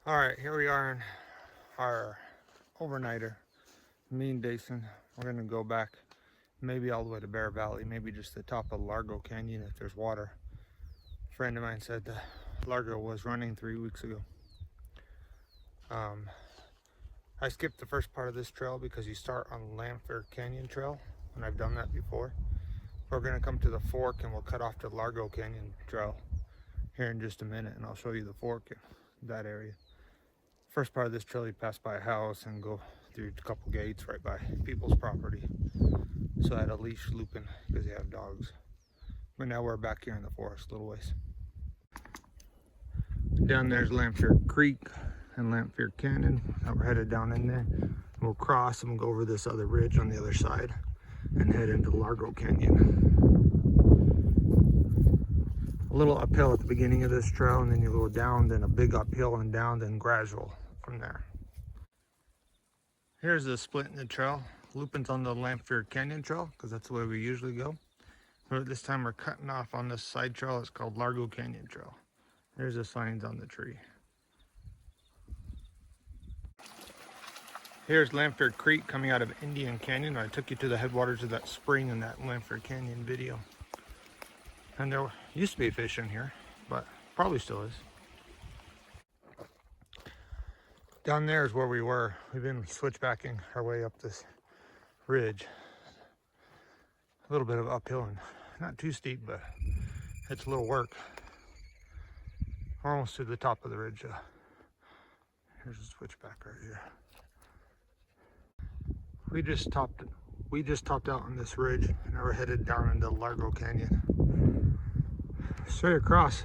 All right, here we are in our overnighter, me and Dayson. We're gonna go back maybe all the way to Bear Valley, maybe just the top of Largo Canyon if there's water. A friend of mine said the Largo was running 3 weeks ago. I skipped the first part of this trail because you start on Lamphere Canyon Trail, and I've done that before. We're gonna come to the fork and we'll cut off to Largo Canyon Trail here in just a minute, and I'll show you the fork in that area. First part of this trail, you pass by a house and go through a couple gates right by people's property. So I had a leash looping because they have dogs. But now we're back here in the forest a little ways. Down there's Lamphere Creek and Lamphere Canyon. Now we're headed down in there. We'll cross and we'll go over this other ridge on the other side and head into Largo Canyon. A little uphill at the beginning of this trail, and then you go down, then a big uphill and down, then gradual from there. Here's the split in the trail. Looping's on the Lamphere Canyon Trail because that's the way we usually go. But this time we're cutting off on this side trail. It's called Largo Canyon Trail. There's the signs on the tree. Here's Lamphere Creek coming out of Indian Canyon. I took you to the headwaters of that spring in that Lamphere Canyon video. And there used to be fish in here, but probably still is. Down there is where we were. We've been switchbacking our way up this ridge. A little bit of uphill and not too steep, but it's a little work. We're almost to the top of the ridge. Here's a switchback right here. We just topped out on this ridge, and now we're headed down into Largo Canyon. Straight across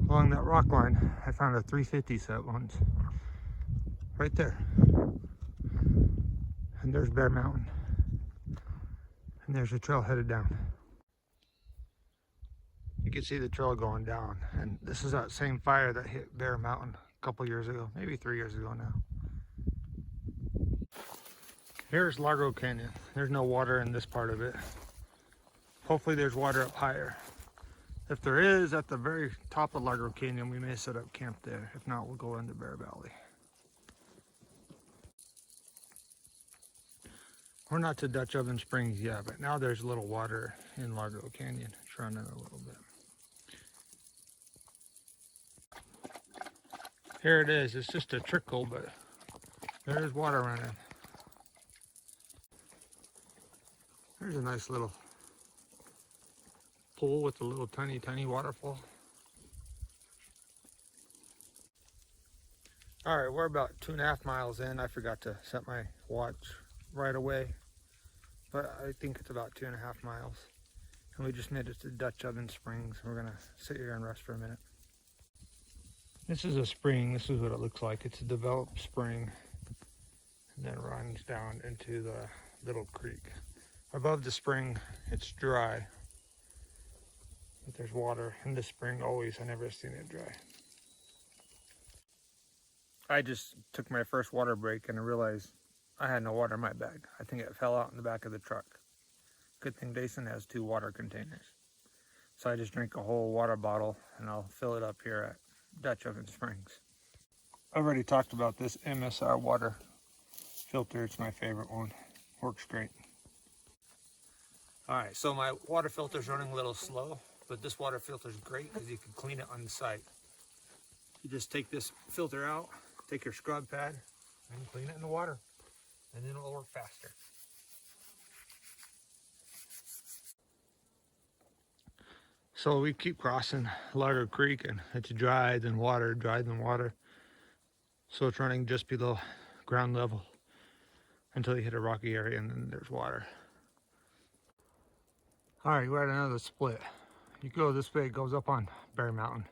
along that rock line, I found a 350 set once. Right there. And there's Bear Mountain. And there's a trail headed down. You can see the trail going down. And this is that same fire that hit Bear Mountain a couple years ago, maybe 3 years ago now. Here's Largo Canyon. There's no water in this part of it. Hopefully there's water up higher. If there is, at the very top of Largo Canyon, we may set up camp there. If not, we'll go into Bear Valley. We're not to Dutch Oven Springs yet, but now there's a little water in Largo Canyon. It's running a little bit. Here it is. It's just a trickle, but there is water running. There's a nice little pool with a little tiny waterfall. All right, we're about 2.5 miles in. I forgot to set my watch right away, but I think it's about 2.5 miles. And we just made it to Dutch Oven Springs. We're gonna sit here and rest for a minute. This is a spring. This is what it looks like. It's a developed spring and then runs down into the little creek. Above the spring, it's dry, but there's water in the spring always. I never seen it dry. I just took my first water break and I realized I had no water in my bag. I think it fell out in the back of the truck. Good thing Dayson has 2 water containers. So I just drink a whole water bottle and I'll fill it up here at Dutch Oven Springs. I've already talked about this MSR water filter. It's my favorite one. Works great. All right, so my water filter's running a little slow, but this water filter's great because you can clean it on the site. You just take this filter out, take your scrub pad, and clean it in the water, and then it'll work faster. So we keep crossing Largo Creek, and it's dry, then water, dry, then water. So it's running just below ground level until you hit a rocky area, and then there's water. All right, we're at another split. You go this way, it goes up on Bear Mountain.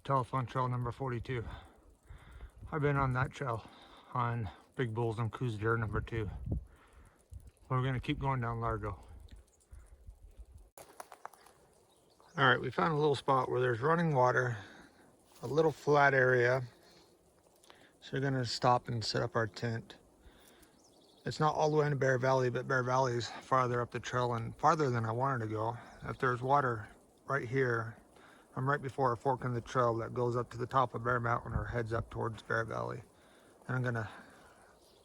Telephone trail number 42. I've been on that trail on Big Bulls and Coues Deer number 2. We're gonna keep going down Largo. All right, we found a little spot where there's running water, a little flat area. So we're gonna stop and set up our tent. It's not all the way into Bear Valley, but Bear Valley is farther up the trail and farther than I wanted to go. If there's water right here, I'm right before a fork in the trail that goes up to the top of Bear Mountain or heads up towards Bear Valley. And I'm gonna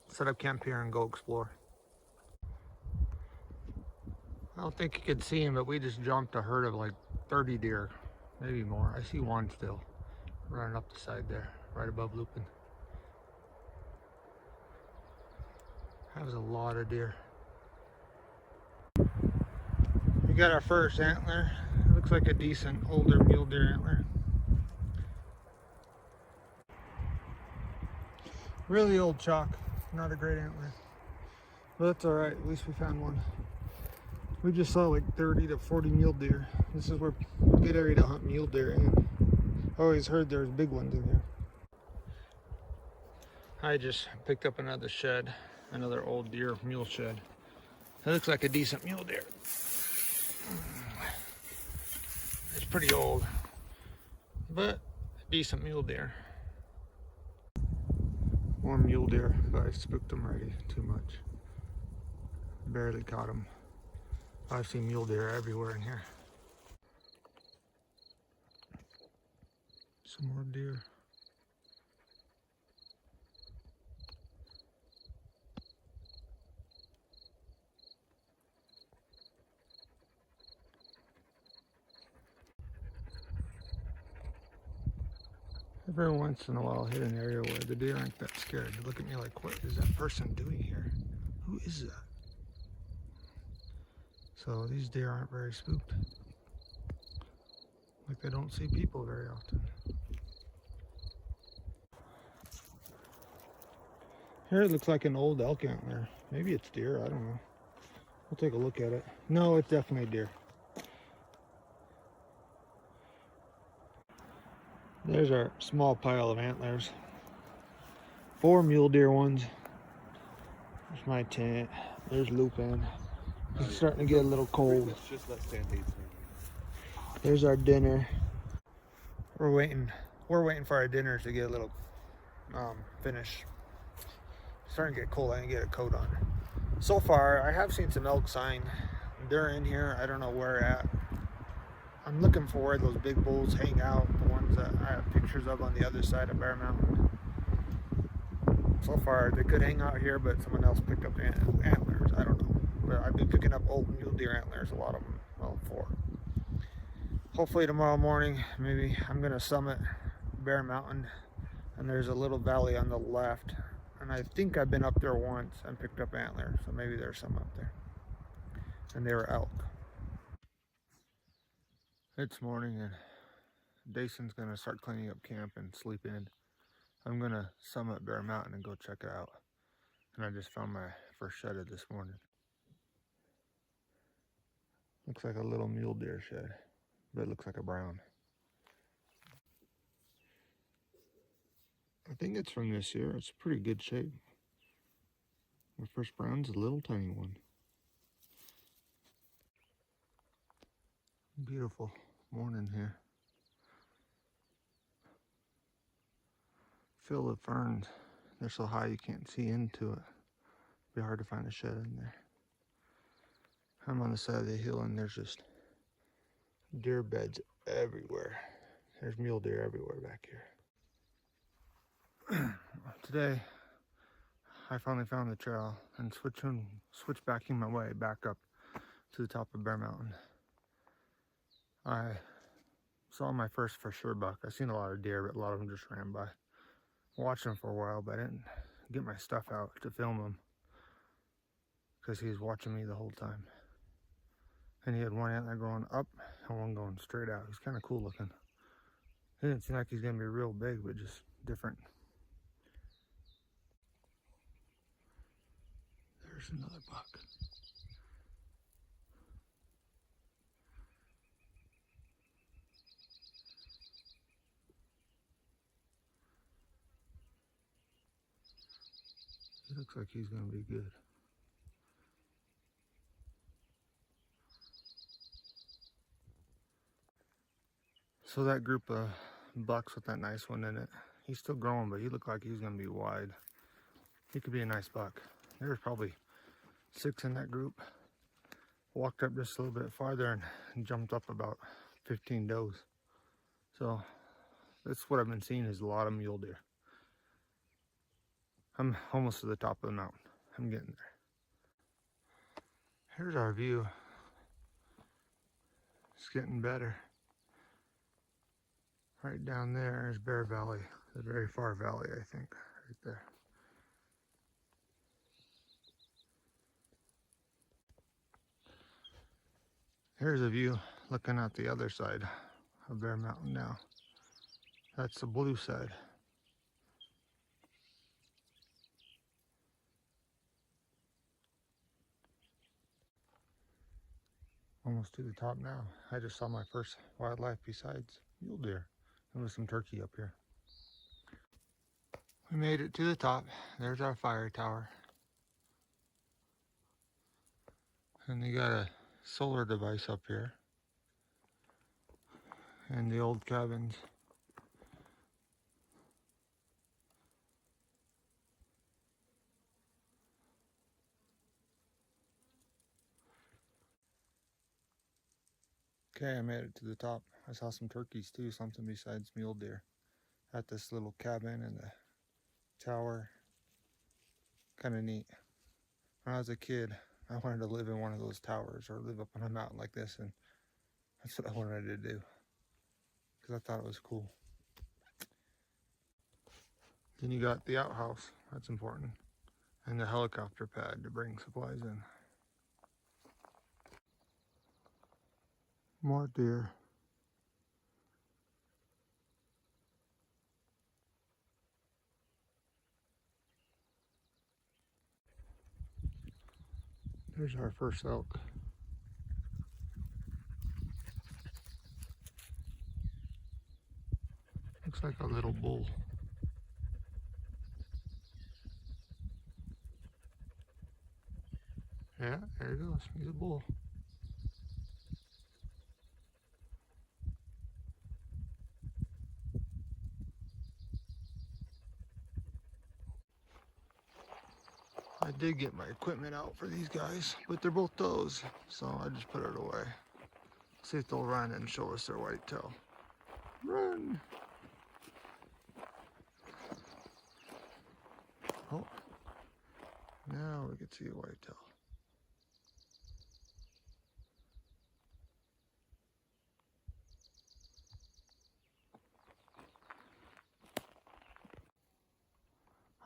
set up camp here and go explore. I don't think you could see him, but we just jumped a herd of like 30 deer, maybe more. I see one still running up the side there, right above Lupin. That was a lot of deer. We got our first antler. It looks like a decent older mule deer antler. Really old chalk, not a great antler. But that's alright, at least we found one. We just saw like 30 to 40 mule deer. This is where a good area to hunt mule deer in. I always heard there's big ones in here. I just picked up another shed, another old deer mule shed. It looks like a decent mule deer. It's pretty old, but a decent mule deer. One mule deer, but I spooked him already too much. Barely caught him. I've seen mule deer everywhere in here. Some more deer. Every once in a while, I'll hit an area where the deer aren't that scared. They look at me like, what is that person doing here? Who is that? So these deer aren't very spooked. Like they don't see people very often. Here it looks like an old elk antler. Maybe it's deer, I don't know. We'll take a look at it. No, it's definitely deer. There's our small pile of antlers. 4 mule deer ones. There's my tent. There's Lupin. It's starting to get a little cold. There's our dinner. We're waiting for our dinners to get a little finished. It's starting to get cold. I didn't get a coat on. So far, I have seen some elk sign. They're in here. I don't know where at. I'm looking for where those big bulls hang out, the ones that I have pictures of on the other side of Bear Mountain. So far, they could hang out here, but someone else picked up antlers. I don't know. But I've been picking up old mule deer antlers, a lot of them. Well, 4. Hopefully tomorrow morning, maybe I'm going to summit Bear Mountain, and there's a little valley on the left. And I think I've been up there once and picked up antlers, so maybe there's some up there. And they were elk. It's morning and Dayson's gonna start cleaning up camp and sleep in. I'm gonna summit Bear Mountain and go check it out. And I just found my first shed of this morning. Looks like a little mule deer shed, but it looks like a brown. I think it's from this year. It's pretty good shape. My first brown's a little tiny one. Beautiful morning here. Filled with ferns. They're so high you can't see into it. Be hard to find a shed in there. I'm on the side of the hill and there's just deer beds everywhere. There's mule deer everywhere back here. Today, I finally found the trail and switchbacking my way back up to the top of Bear Mountain. I saw my first for sure buck. I've seen a lot of deer, but a lot of them just ran by. Watched him for a while, but I didn't get my stuff out to film him because he was watching me the whole time. And he had one antler going up and one going straight out. He's kind of cool looking. He didn't seem like he's gonna be real big, but just different. There's another buck. He looks like he's gonna be good. So that group of bucks with that nice one in it, he's still growing, but he looked like he was gonna be wide. He could be a nice buck. There's probably 6 in that group. Walked up just a little bit farther and jumped up about 15 does. So that's what I've been seeing, is a lot of mule deer. I'm almost to the top of the mountain. I'm getting there. Here's our view. It's getting better. Right down there is Bear Valley, the very far valley, I think, right there. Here's a view looking at the other side of Bear Mountain now. That's the blue side. Almost to the top now. I just saw my first wildlife besides mule deer. There was some turkey up here. We made it to the top. There's our fire tower. And they got a solar device up here. And the old cabins. Okay, I made it to the top. I saw some turkeys too, something besides mule deer. At this little cabin in the tower. Kind of neat. When I was a kid, I wanted to live in one of those towers or live up on a mountain like this, and that's what I wanted to do because I thought it was cool. Then you got the outhouse, that's important, and the helicopter pad to bring supplies in. More deer. There's our first elk. Looks like a little bull. Yeah, there he goes. He's a bull. I did get my equipment out for these guys, but they're both does, so I just put it away. See if they'll run and show us their whitetail. Run! Oh, now we can see a whitetail.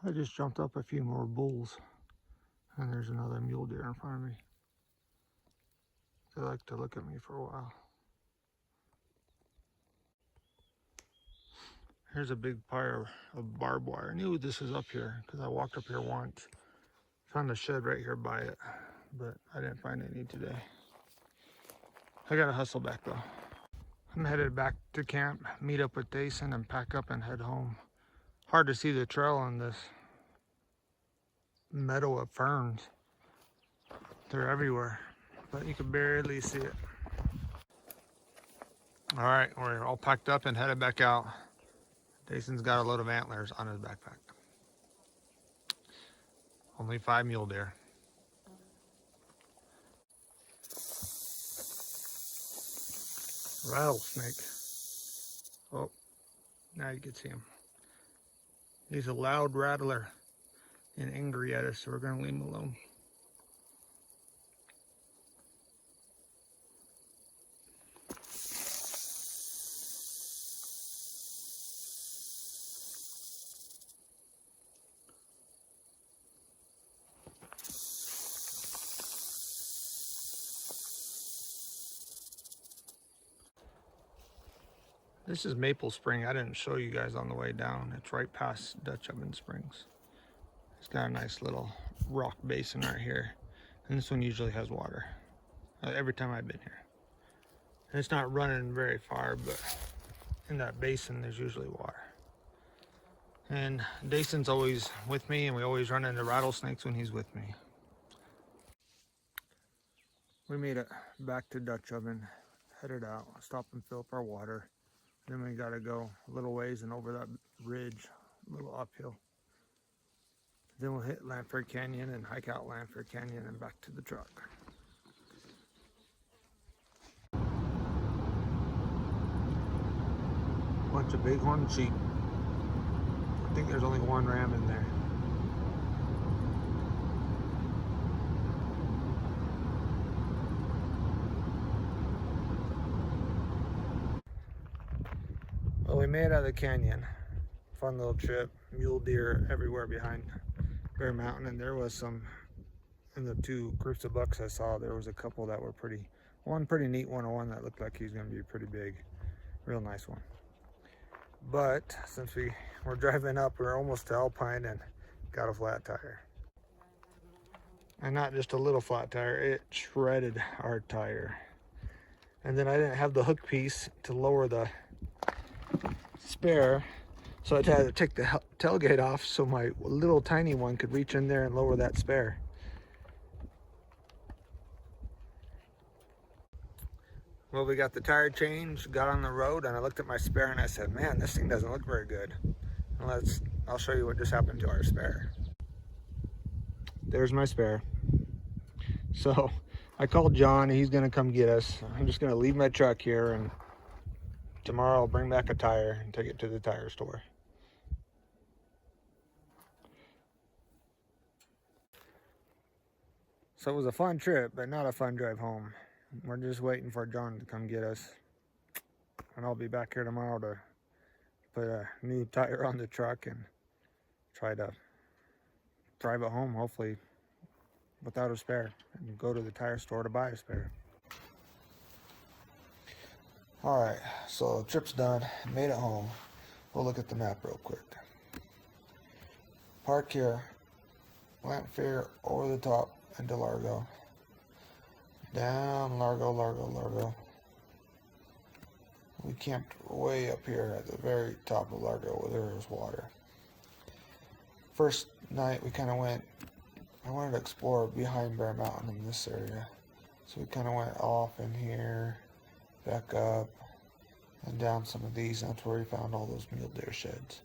I just jumped up a few more bulls, and there's another mule deer in front of me. They like to look at me for a while. Here's a big pile of barbed wire. I knew this was up here because I walked up here once. Found a shed right here by it, but I didn't find any today. I gotta hustle back though. I'm headed back to camp, meet up with Dayson, and pack up and head home. Hard to see the trail on this meadow of ferns. They're everywhere, but you can barely see it. All right, we're all packed up and headed back out. Dayson's got a load of antlers on his backpack. Only 5 mule deer. Rattlesnake. Oh, now you can see him. He's a loud rattler and angry at us, so we're gonna leave him alone. This is Maple Spring. I didn't show you guys on the way down. It's right past Dutch Oven Springs. It's got a nice little rock basin right here. And this one usually has water. Every time I've been here. And it's not running very far, but in that basin there's usually water. And Dayson's always with me, and we always run into rattlesnakes when he's with me. We made it back to Dutch Oven, headed out, stop and fill up our water. Then we gotta go a little ways and over that ridge, a little uphill. Then we'll hit Lanford Canyon and hike out Lanford Canyon and back to the truck. bunch of bighorn sheep. I think there's only one ram in there. Well, we made it out of the canyon. Fun little trip. Mule deer everywhere behind Bear Mountain, and there was some, in the 2 groups of bucks I saw, there was a couple that were one pretty neat one, and one that looked like he was going to be pretty big. Real nice one. But since we were driving up, we were almost to Alpine and got a flat tire. And not just a little flat tire, it shredded our tire. And then I didn't have the hook piece to lower the spare, so I had to take the tailgate off so my little tiny one could reach in there and lower that spare. Well, we got the tire changed, got on the road, and I looked at my spare and I said, man, this thing doesn't look very good. I'll show you what just happened to our spare. There's my spare. So I called John, he's gonna come get us. I'm just gonna leave my truck here, and tomorrow I'll bring back a tire and take it to the tire store. So it was a fun trip, but not a fun drive home. We're just waiting for John to come get us. And I'll be back here tomorrow to put a new tire on the truck and try to drive it home, hopefully without a spare, and go to the tire store to buy a spare. Alright, so trip's done, made it home. We'll look at the map real quick. Park here, went fair over the top into Largo. Down Largo, Largo, Largo. We camped way up here at the very top of Largo where there was water. First night we kind of I wanted to explore behind Bear Mountain in this area. So we kind of went off in here, back up, and down some of these. That's where we found all those mule deer sheds.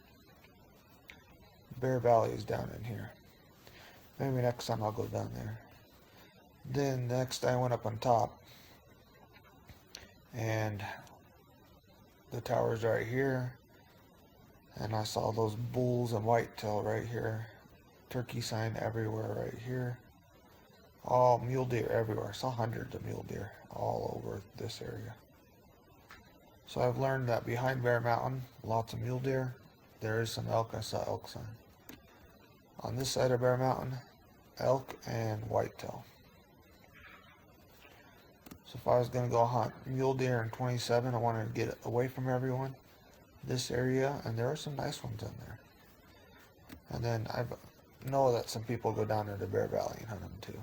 Bear Valley is down in here. Maybe next time I'll go down there. Then next I went up on top, and the tower's right here, and I saw those bulls and whitetail right here. Turkey sign everywhere right here. All mule deer everywhere. I saw hundreds of mule deer all over this area. So I've learned that behind Bear Mountain, lots of mule deer. There is some elk. I saw elk sign. On this side of Bear Mountain, elk and whitetail. So if I was going to go hunt mule deer in 27, I wanted to get away from everyone. This area, and there are some nice ones in there. And then I know that some people go down into Bear Valley and hunt them too.